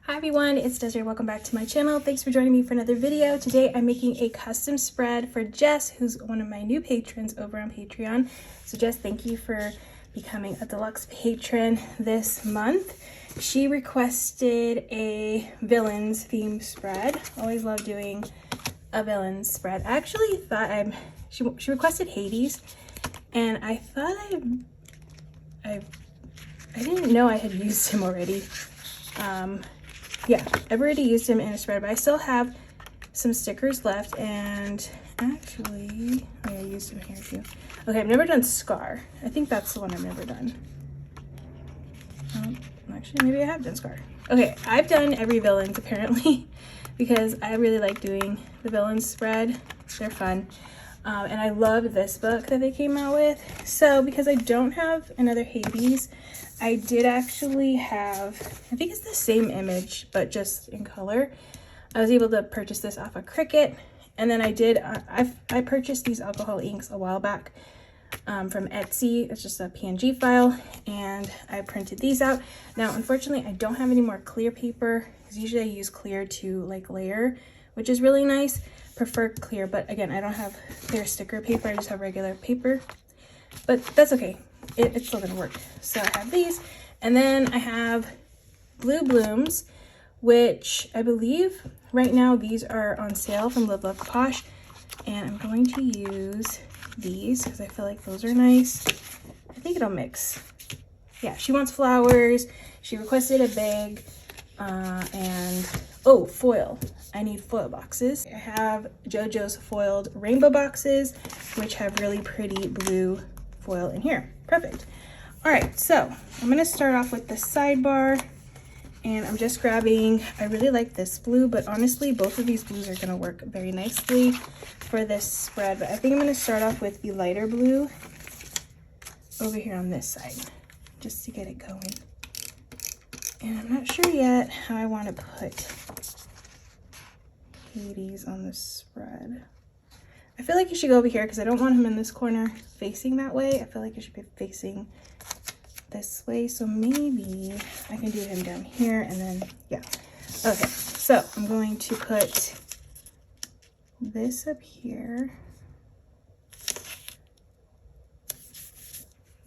Hi everyone, it's Desiree. Welcome back to my channel. Thanks for joining me for another video. Today I'm making a custom spread for Jess, who's one of my new patrons over on Patreon. So Jess, thank you for becoming a deluxe patron this month. She requested a villains theme spread. Always love doing a villains spread. I actually thought she requested Hades, and I thought I didn't know I had used him already. Yeah, I've already used him in a spread, but I still have some stickers left, and actually, I used him here too. Okay, I've never done Scar. I think that's the one I've never done. Actually, maybe I have done Scar. Okay, I've done every villains apparently, because I really like doing the villains spread. They're fun. And I love this book that they came out with. So because I don't have another Hades, I did actually have, I think it's the same image, but just in color. I was able to purchase this off of Cricut. And then I purchased these alcohol inks a while back from Etsy. It's just a PNG file, and I printed these out. Now, unfortunately, I don't have any more clear paper, because usually I use clear to like layer, which is really nice. Prefer clear, but again, I don't have clear sticker paper. I just have regular paper, but that's okay. It's still gonna work. So I have these, and then I have Blue Blooms, which I believe right now these are on sale from Live Love Posh, and I'm going to use these because I feel like those are nice. I think it'll mix. Yeah, she wants flowers. She requested a bag, and oh, foil. I need foil boxes. I have Jojo's foiled rainbow boxes, which have really pretty blue foil in here. Perfect. All right, so I'm gonna start off with the sidebar, and I'm just grabbing, I really like this blue, but honestly, both of these blues are gonna work very nicely for this spread, but I think I'm gonna start off with the lighter blue over here on this side, just to get it going. And I'm not sure yet how I wanna put Hades on the spread. I feel like you should go over here because I don't want him in this corner facing that way. I feel like you should be facing this way. So maybe I can do him down here, and then, yeah. Okay, so I'm going to put this up here.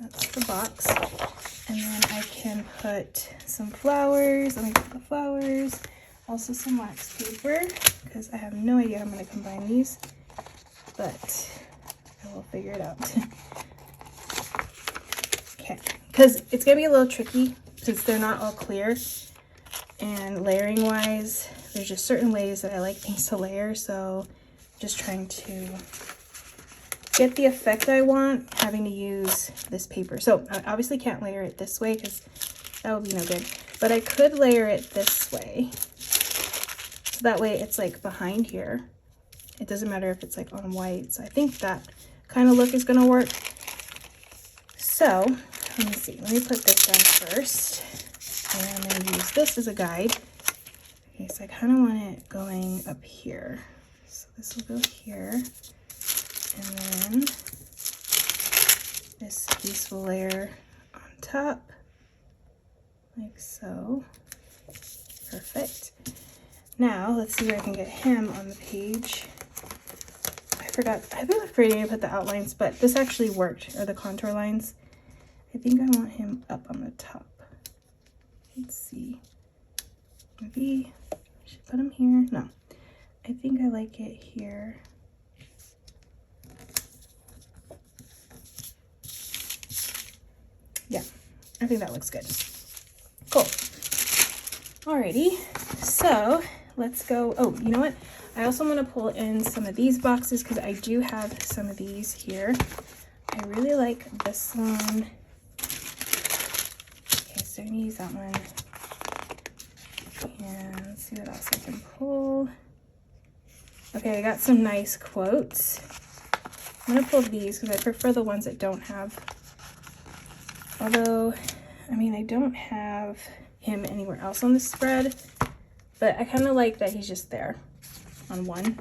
That's the box. And then I can put some flowers. Let me put the flowers. Also some wax paper, because I have no idea how I'm going to combine these, but I will figure it out. Okay, because it's going to be a little tricky since they're not all clear, and layering wise, there's just certain ways that I like things to layer, so just trying to get the effect I want, having to use this paper. So I obviously can't layer it this way because that would be no good, but I could layer it this way. So that way it's like behind here. It doesn't matter if it's like on white. So I think that kind of look is gonna work. So let me see, let me put this down first. And I'm gonna use this as a guide. Okay, so I kind of want it going up here. So this will go here. And then this piece will layer on top, like so. Perfect. Now, let's see where I can get him on the page. I forgot, I've been afraid to put the outlines, but this actually worked, or the contour lines. I think I want him up on the top. Let's see. Maybe I should put him here. No, I think I like it here. Yeah, I think that looks good. Cool. Alrighty, so let's go. Oh, you know what? I also want to pull in some of these boxes because I do have some of these here. I really like this one. Okay, so I'm gonna use that one. And let's see what else I can pull. Okay, I got some nice quotes. I'm gonna pull these because I prefer the ones that don't have. Although, I mean, I don't have him anywhere else on the spread, but I kind of like that he's just there on one.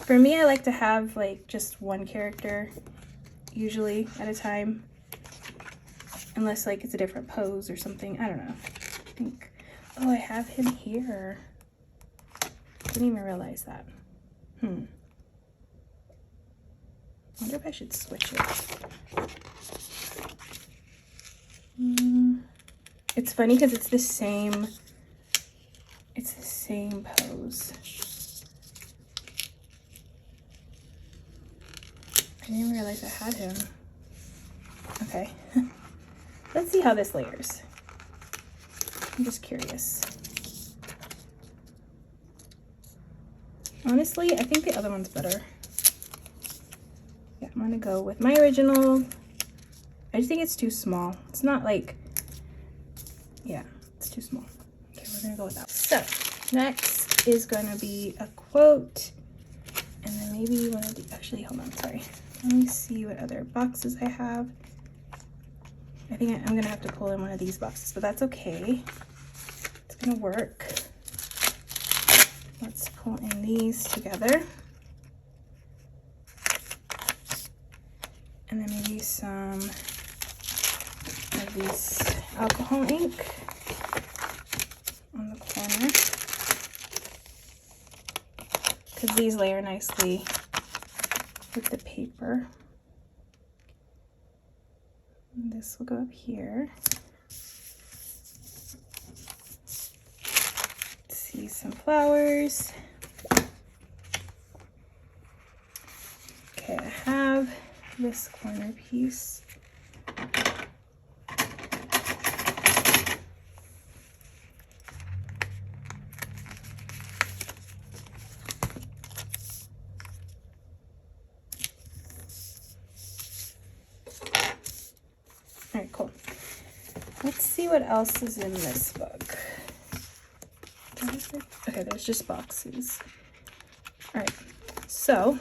For me, I like to have like just one character usually at a time, unless like it's a different pose or something. I don't know. I think Oh, I have him here. Didn't even realize that. I wonder if I should switch it. It's funny because it's the same pose. I didn't even realize I had him. Okay. Let's see how this layers. I'm just curious. Honestly, I think the other one's better. Yeah, I'm gonna go with my original. I just think it's too small. It's not like, yeah, it's too small. Okay, we're gonna go with that. So next is gonna be a quote, and then maybe one of the, actually, hold on, sorry. Let me see what other boxes I have. I think I'm gonna have to pull in one of these boxes, but that's okay. It's gonna work. Let's pull in these together. And then maybe some of this alcohol ink on the corner, because these layer nicely with the paper. And this will go up here. Let's see, some flowers. Okay, I have this corner piece. All right, cool. Let's see what else is in this book. Okay, there's just boxes. All right, so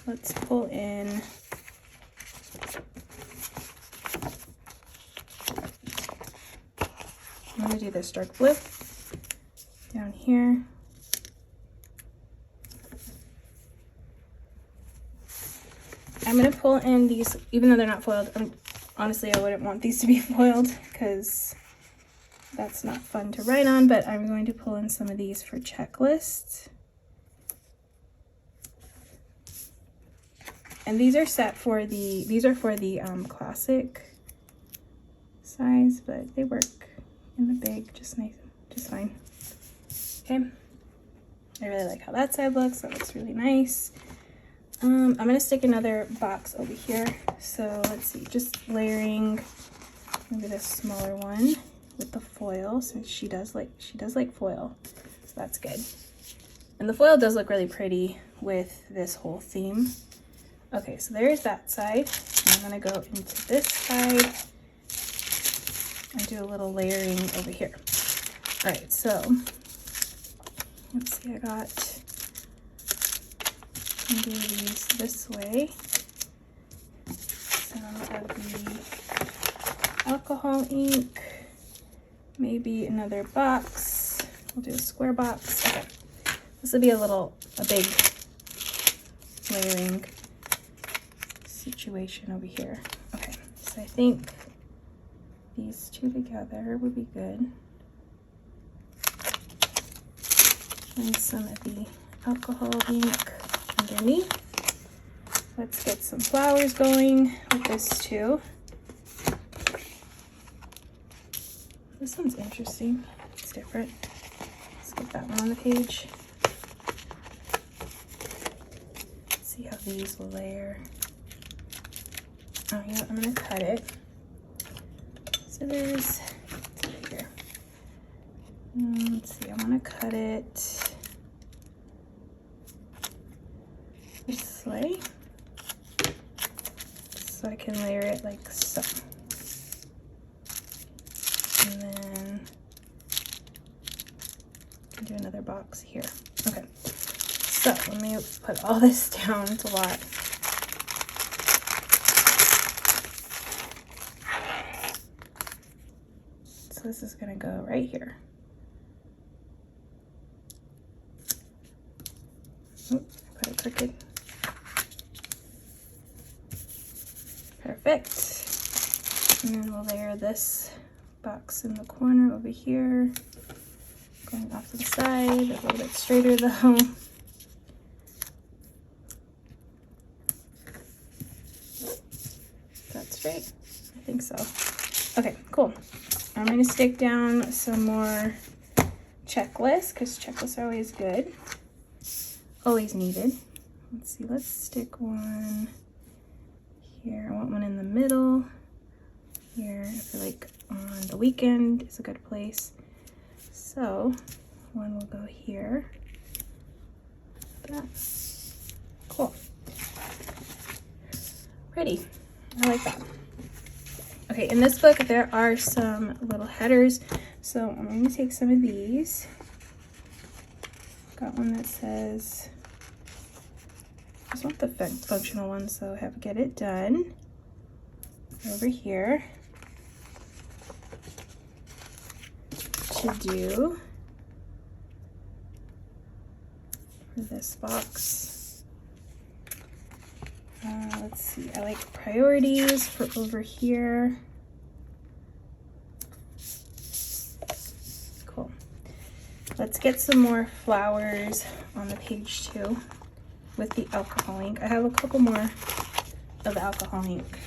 let's pull in I'm gonna do this dark blue down here. I'm gonna pull in these, even though they're not foiled. Honestly, I wouldn't want these to be foiled because that's not fun to write on, but I'm going to pull in some of these for checklists. And these are set for the, classic size, but they work in the big just nice, just fine. Okay, I really like how that side looks. That looks really nice. I'm gonna stick another box over here. So let's see, just layering maybe this smaller one with the foil, since she does like foil, so that's good. And the foil does look really pretty with this whole theme. Okay, so there's that side. I'm gonna go into this side and do a little layering over here. All right, so let's see, I got, I'm gonna do these this way. Some of the alcohol ink, maybe another box. We'll do a square box. Okay, this will be a big layering situation over here. Okay, so I think these two together would be good. And some of the alcohol ink underneath. Let's get some flowers going with this too. This one's interesting. It's different. Let's get that one on the page. Let's see how these will layer. Oh, you know what? I'm gonna cut it. Scissors. It's over here. Let's see. I want to cut it this way, so I can layer it like so. And then do another box here. Okay. So let me put all this down. It's a lot. So this is gonna go right here. Oops, put it crooked. Perfect. And then we'll layer this box in the corner over here. Going off to the side, a little bit straighter though. That's straight? I think so. Okay, cool. I'm going to stick down some more checklists because checklists are always good. Always needed. Let's see, let's stick one here. I want one in the middle. Here, I feel like on the weekend is a good place. So one will go here. That. Cool. Pretty. I like that. Okay, in this book there are some little headers. So I'm going to take some of these. Got one that says, I just want the functional one, so I have get it done. Over here. To do for this box. Let's see, I like priorities for over here. Cool. Let's get some more flowers on the page too with the alcohol ink. I have a couple more of the alcohol ink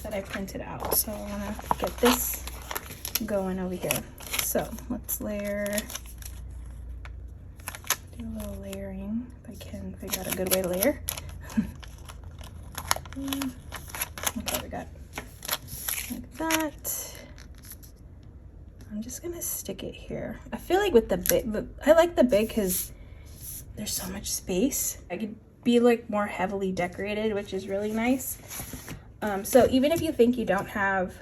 that I printed out, so I want to get this going over here. So let's layer, do a little layering if I can figure out a good way to layer. Okay, we got like that. I'm just gonna stick it here. I feel like with the big, I like the big because there's so much space. I could be like more heavily decorated, which is really nice. So even if you think you don't have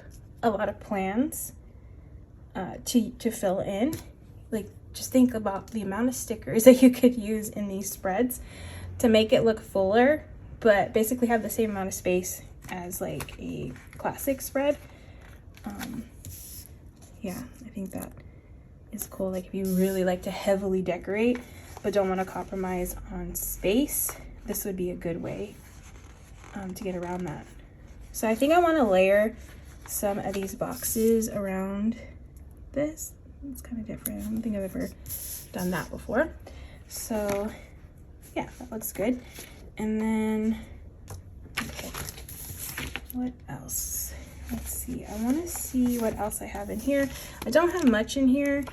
a lot of plans to fill in, like just think about the amount of stickers that you could use in these spreads to make it look fuller, but basically have the same amount of space as like a classic spread. Yeah, I think that is cool. Like if you really like to heavily decorate but don't want to compromise on space, this would be a good way to get around that. So I think I want to layer some of these boxes around this. It's kind of different. I don't think I've ever done that before. So yeah, that looks good. And then, okay, what else? Let's see. I want to see what else I have in here. I don't have much in here,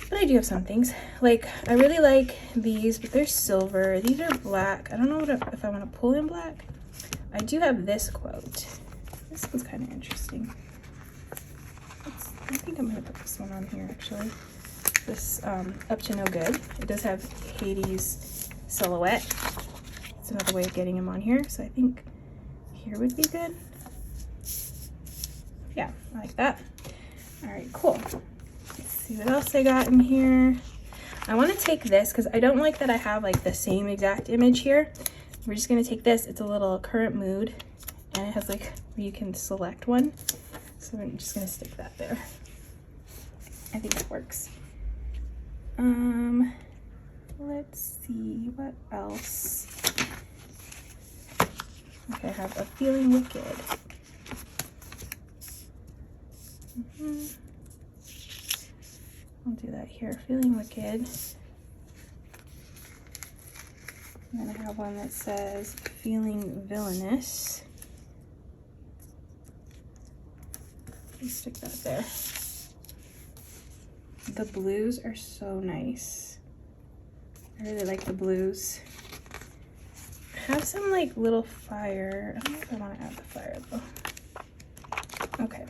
but I do have some things. Like, I really like these, but they're silver. These are black. I don't know if I want to pull in black. I do have this quote. This one's kind of interesting. I think I'm going to put this one on here, actually. This, Up to No Good. It does have Hades' silhouette. It's another way of getting him on here, so I think here would be good. Yeah, I like that. All right, cool. Let's see what else I got in here. I want to take this because I don't like that I have like the same exact image here. We're just going to take this. It's a little current mood, and it has like where you can select one. So I'm just going to stick that there. I think that works. Let's see what else. Okay, I have a Feeling Wicked. I'll do that here, Feeling Wicked. And then I have one that says Feeling Villainous. Let's stick that there. The blues are so nice. I really like the blues. I have some like little fire. I don't know if I want to add the fire though. Okay.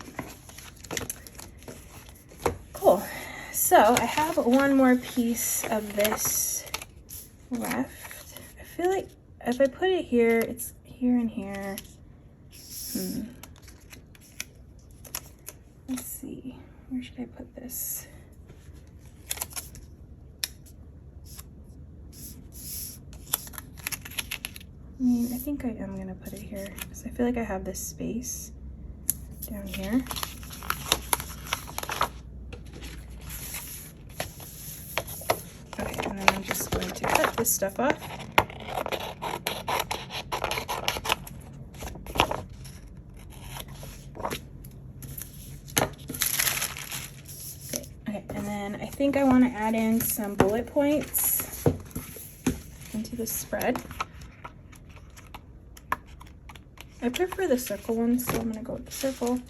Cool. So I have one more piece of this left. I feel like if I put it here, it's here and here. Let's see. Where should I put this? I mean, I think I am gonna put it here because I feel like I have this space down here. Okay, and then I'm just going to cut this stuff off. Okay, and then I think I want to add in some bullet points into the spread. I prefer the circle ones, so I'm going to go with the circle.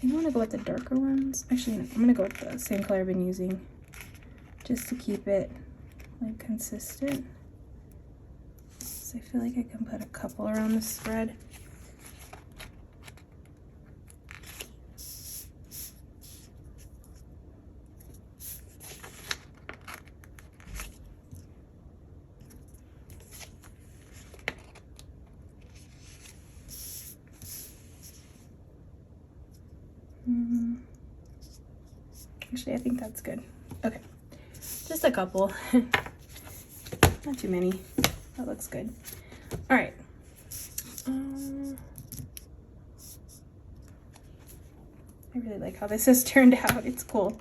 I want to go with the darker ones. Actually, no, I'm going to go with the same color I've been using just to keep it like consistent. So I feel like I can put a couple around the spread. Actually, I think that's good. Okay, just a couple, not too many. That looks good. All right. I really like how this has turned out. It's cool.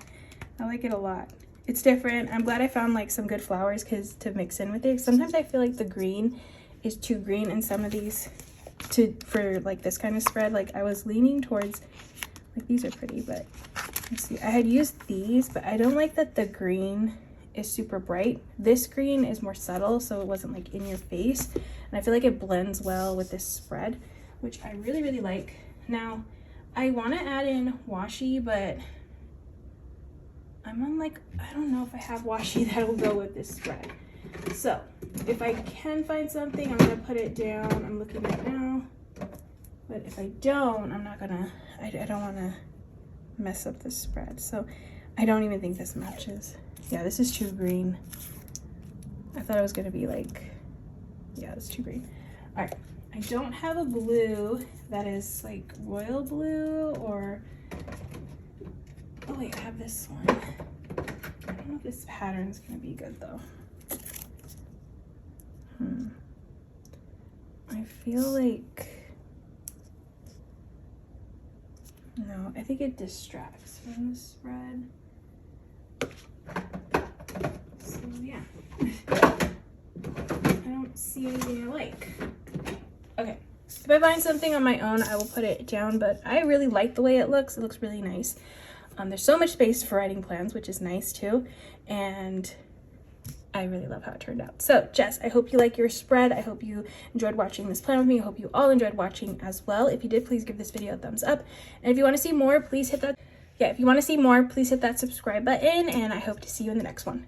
I like it a lot. It's different. I'm glad I found like some good flowers because to mix in with it. Sometimes I feel like the green is too green in some of these for like this kind of spread. Like I was leaning towards, like these are pretty, but let's see. I had used these, but I don't like that the green is super bright. This green is more subtle, so it wasn't like in your face. And I feel like it blends well with this spread, which I really, really like. Now, I want to add in washi, but I'm on like, I don't know if I have washi that'll go with this spread. So if I can find something, I'm gonna put it down. I'm looking right now. But if I don't, I'm not gonna, I don't wanna mess up this spread. So I don't even think this matches. Yeah, this is too green. I thought it was gonna be like, yeah, it's too green. All right, I don't have a blue that is like royal blue or, oh wait, I have this one. I don't know if this pattern's gonna be good though. I feel like, no, I think it distracts from the spread. So yeah, I don't see anything I like. Okay, if I find something on my own, I will put it down, but I really like the way it looks. It looks really nice. There's so much space for writing plans, which is nice too, and I really love how it turned out. So Jess, I hope you like your spread. I hope you enjoyed watching this plan with me. I hope you all enjoyed watching as well. If you did, please give this video a thumbs up. And if you want to see more, please hit that, if you want to see more, please hit that subscribe button, and I hope to see you in the next one.